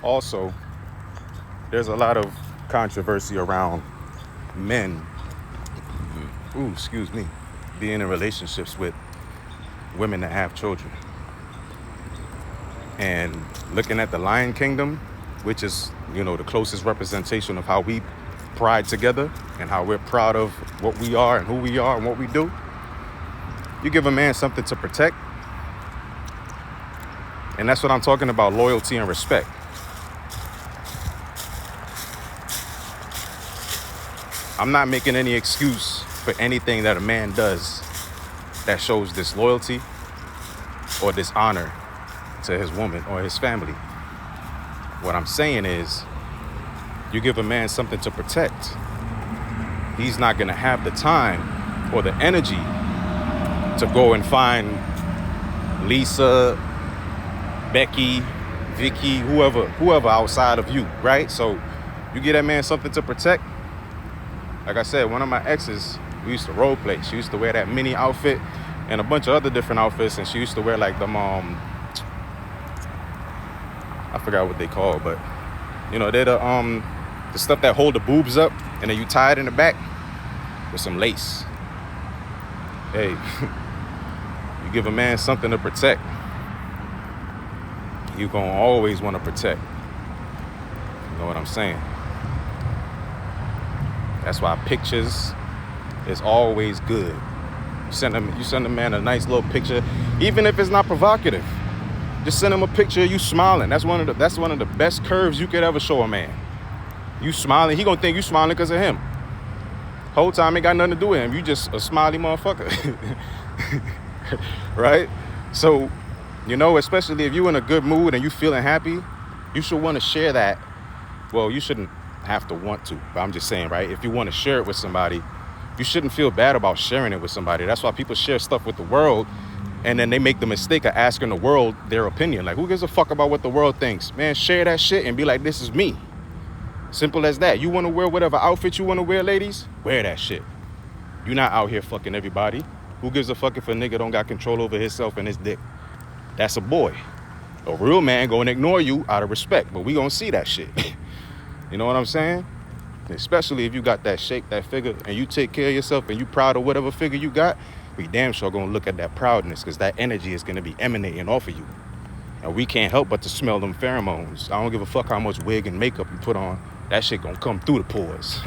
Also, there's a lot of controversy around men, being in relationships with women that have children. And looking at the Lion Kingdom, which is, the closest representation of how we pride together and how we're proud of what we are and who we are and what we do. You give a man something to protect. And that's what I'm talking about, loyalty and respect. I'm not making any excuse for anything that a man does that shows disloyalty or dishonor to his woman or his family. What I'm saying is, you give a man something to protect, he's not going to have the time or the energy to go and find Lisa, Becky, Vicky, whoever outside of you, right? So you give that man something to protect. Like I said, one of my exes, we used to role play. She used to wear that mini outfit and a bunch of other different outfits, and she used to wear like them, I forgot what they call, but they're the stuff that hold the boobs up, and then you tie it in the back with some lace. Hey, you give a man something to protect, you gonna always want to protect. You know what I'm saying? That's why pictures is always good. You send a man a nice little picture, even if it's not provocative. Just send him a picture of you smiling. That's one of the best curves you could ever show a man. You smiling, he gonna think you smiling because of him. Whole time it got nothing to do with him. You just a smiley motherfucker. Right? So, especially if you're in a good mood and you feeling happy, you should want to share that. Well, you shouldn't have to want to, but I'm just saying, right? If you want to share it with somebody, you shouldn't feel bad about sharing it with somebody. That's why people share stuff with the world, and then they make the mistake of asking the world their opinion. Like, who gives a fuck about what the world thinks? Man, share that shit and be like, this is me. Simple as that. You want to wear whatever outfit you want to wear, ladies? Wear that shit. You're not out here fucking everybody. Who gives a fuck if a nigga don't got control over himself and his dick? That's a boy. A real man gonna ignore you out of respect, but we gonna see that shit. You know what I'm saying? Especially if you got that shape, that figure, and you take care of yourself and you proud of whatever figure you got, we damn sure gonna look at that proudness, because that energy is gonna be emanating off of you. And we can't help but to smell them pheromones. I don't give a fuck how much wig and makeup you put on. That shit gonna come through the pores.